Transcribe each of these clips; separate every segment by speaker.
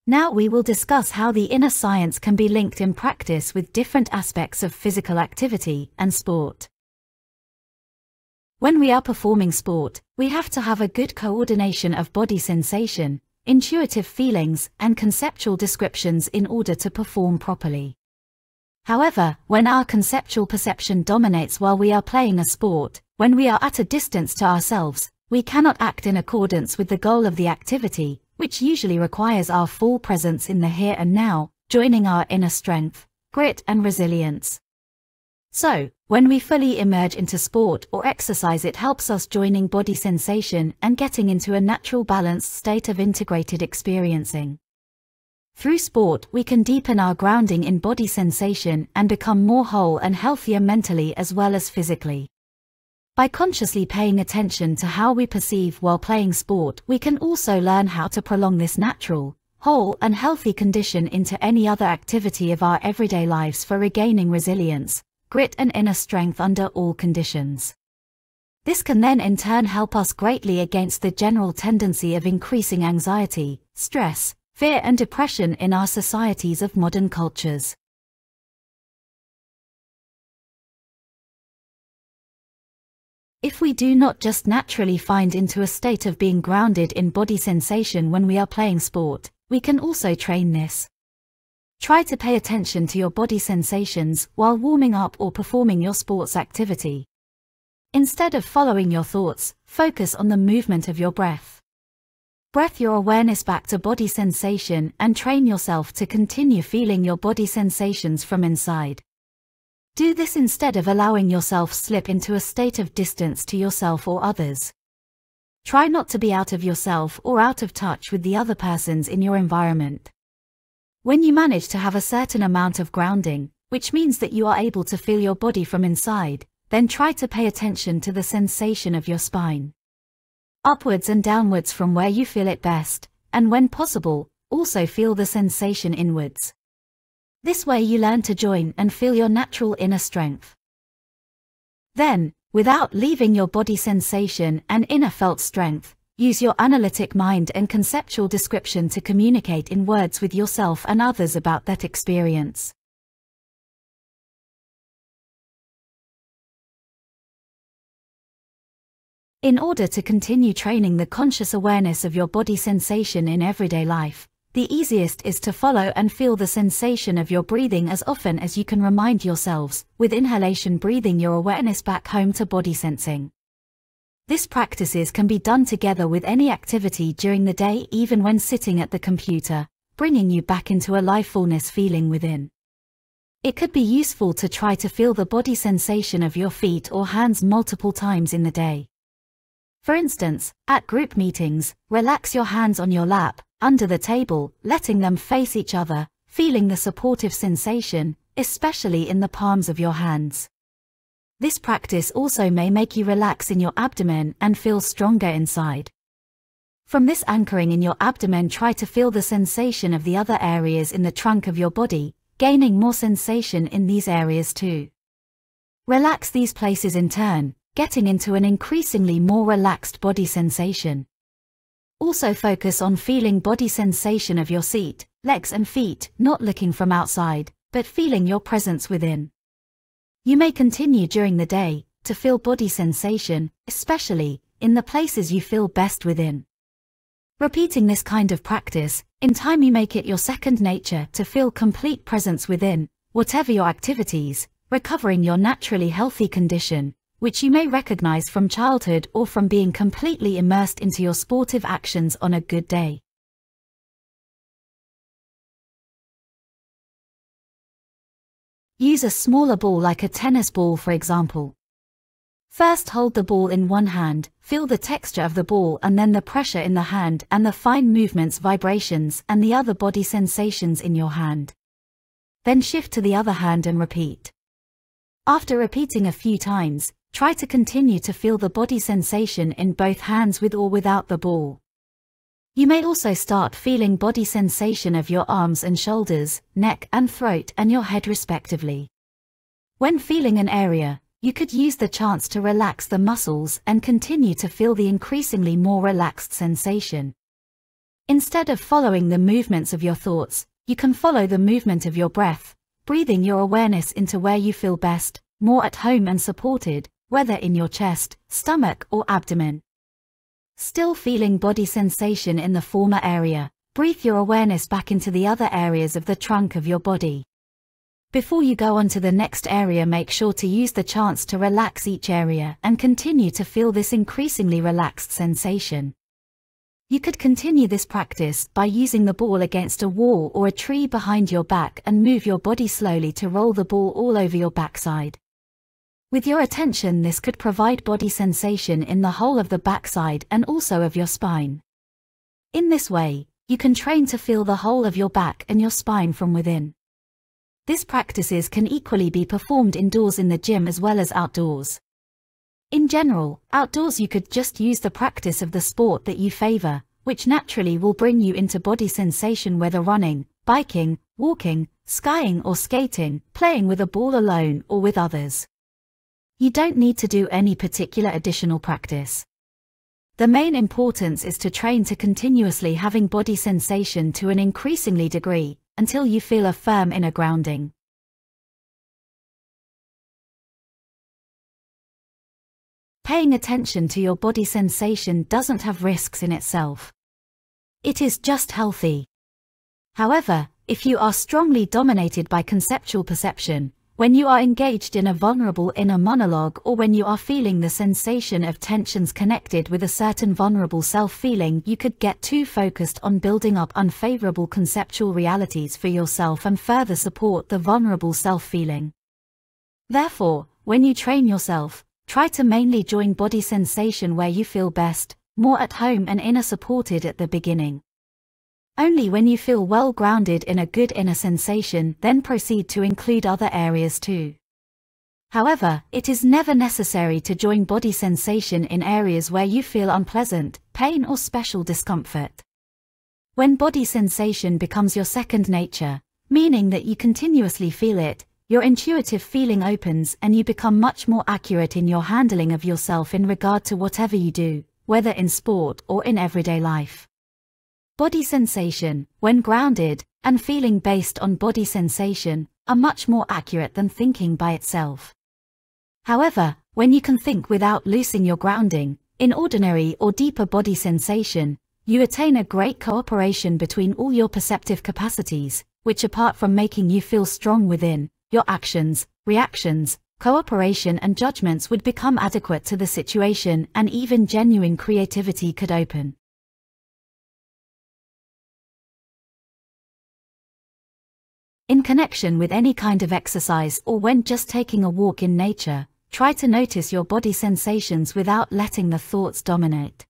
Speaker 1: Now we will discuss how the inner science can be linked in practice with different aspects of physical activity and sport. When we are performing sport, we have to have a good coordination of body sensation, intuitive feelings, and conceptual descriptions in order to perform properly. However, when our conceptual perception dominates while we are playing a sport, when we are at a distance to ourselves, we cannot act in accordance with the goal of the activity, which usually requires our full presence in the here and now, joining our inner strength, grit, and resilience. So, when we fully emerge into sport or exercise, it helps us joining body sensation and getting into a natural balanced state of integrated experiencing. Through sport, we can deepen our grounding in body sensation and become more whole and healthier mentally as well as physically. By consciously paying attention to how we perceive while playing sport, we can also learn how to prolong this natural, whole, and healthy condition into any other activity of our everyday lives for regaining resilience, grit, and inner strength under all conditions. This can then in turn help us greatly against the general tendency of increasing anxiety, stress, fear, and depression in our societies of modern cultures. If we do not just naturally find into a state of being grounded in body sensation when we are playing sport, we can also train this. Try to pay attention to your body sensations while warming up or performing your sports activity. Instead of following your thoughts, focus on the movement of your breath. Breath your awareness back to body sensation and train yourself to continue feeling your body sensations from inside. Do this instead of allowing yourself slip into a state of distance to yourself or others. Try not to be out of yourself or out of touch with the other persons in your environment. When you manage to have a certain amount of grounding, which means that you are able to feel your body from inside, then try to pay attention to the sensation of your spine. Upwards and downwards from where you feel it best, and when possible, also feel the sensation inwards. This way you learn to join and feel your natural inner strength. Then, without leaving your body sensation and inner felt strength, use your analytic mind and conceptual description to communicate in words with yourself and others about that experience. In order to continue training the conscious awareness of your body sensation in everyday life, the easiest is to follow and feel the sensation of your breathing as often as you can. Remind yourselves, with inhalation, breathing your awareness back home to body sensing. This practices can be done together with any activity during the day, even when sitting at the computer, bringing you back into a livefulness feeling within. It could be useful to try to feel the body sensation of your feet or hands multiple times in the day. For instance, at group meetings, relax your hands on your lap, under the table, letting them face each other, feeling the supportive sensation, especially in the palms of your hands. This practice also may make you relax in your abdomen and feel stronger inside. From this anchoring in your abdomen, try to feel the sensation of the other areas in the trunk of your body, gaining more sensation in these areas too. Relax these places in turn, getting into an increasingly more relaxed body sensation. Also focus on feeling body sensation of your seat, legs and feet, not looking from outside, but feeling your presence within. You may continue during the day to feel body sensation, especially in the places you feel best within. Repeating this kind of practice, in time you make it your second nature to feel complete presence within, whatever your activities, recovering your naturally healthy condition, which you may recognize from childhood or from being completely immersed into your sportive actions on a good day. Use a smaller ball like a tennis ball, for example. First, hold the ball in one hand, feel the texture of the ball and then the pressure in the hand and the fine movements, vibrations, and the other body sensations in your hand. Then shift to the other hand and repeat. After repeating a few times, try to continue to feel the body sensation in both hands with or without the ball. You may also start feeling body sensation of your arms and shoulders, neck and throat and your head respectively. When feeling an area, you could use the chance to relax the muscles and continue to feel the increasingly more relaxed sensation. Instead of following the movements of your thoughts, you can follow the movement of your breath, breathing your awareness into where you feel best, more at home and supported, whether in your chest, stomach, or abdomen. Still feeling body sensation in the former area, breathe your awareness back into the other areas of the trunk of your body. Before you go on to the next area, make sure to use the chance to relax each area and continue to feel this increasingly relaxed sensation. You could continue this practice by using the ball against a wall or a tree behind your back and move your body slowly to roll the ball all over your backside. With your attention, this could provide body sensation in the whole of the backside and also of your spine. In this way, you can train to feel the whole of your back and your spine from within. These practices can equally be performed indoors in the gym as well as outdoors. In general, outdoors you could just use the practice of the sport that you favor, which naturally will bring you into body sensation, whether running, biking, walking, skiing or skating, playing with a ball alone or with others. You don't need to do any particular additional practice. The main importance is to train to continuously having body sensation to an increasingly degree, until you feel a firm inner grounding. Paying attention to your body sensation doesn't have risks in itself. It is just healthy. However, if you are strongly dominated by conceptual perception, when you are engaged in a vulnerable inner monologue, or when you are feeling the sensation of tensions connected with a certain vulnerable self-feeling, you could get too focused on building up unfavorable conceptual realities for yourself and further support the vulnerable self-feeling. Therefore, when you train yourself, try to mainly join body sensation where you feel best, more at home and inner supported at the beginning. Only when you feel well grounded in a good inner sensation, then proceed to include other areas too. However, it is never necessary to join body sensation in areas where you feel unpleasant, pain or special discomfort. When body sensation becomes your second nature, meaning that you continuously feel it, your intuitive feeling opens and you become much more accurate in your handling of yourself in regard to whatever you do, whether in sport or in everyday life. Body sensation, when grounded, and feeling based on body sensation, are much more accurate than thinking by itself. However, when you can think without losing your grounding, in ordinary or deeper body sensation, you attain a great cooperation between all your perceptive capacities, which apart from making you feel strong within, your actions, reactions, cooperation and judgments would become adequate to the situation, and even genuine creativity could open. In connection with any kind of exercise or when just taking a walk in nature, try to notice your body sensations without letting the thoughts dominate.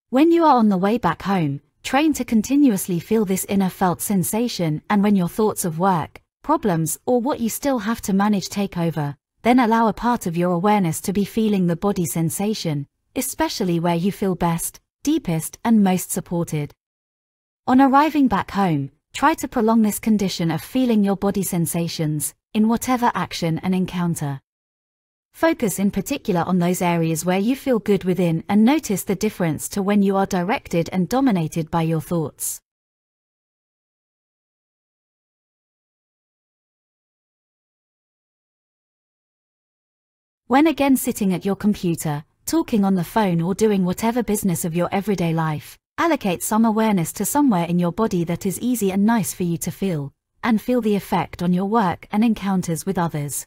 Speaker 1: When you are on the way back home, train to continuously feel this inner felt sensation, and when your thoughts of work, problems, or what you still have to manage take over, then allow a part of your awareness to be feeling the body sensation, especially where you feel best, deepest, and most supported. On arriving back home, try to prolong this condition of feeling your body sensations, in whatever action and encounter. Focus in particular on those areas where you feel good within and notice the difference to when you are directed and dominated by your thoughts. When again sitting at your computer, talking on the phone or doing whatever business of your everyday life, allocate some awareness to somewhere in your body that is easy and nice for you to feel, and feel the effect on your work and encounters with others.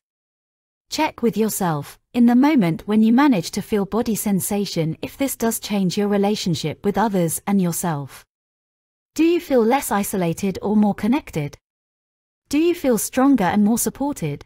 Speaker 1: Check with yourself, in the moment when you manage to feel body sensation, if this does change your relationship with others and yourself. Do you feel less isolated or more connected? Do you feel stronger and more supported?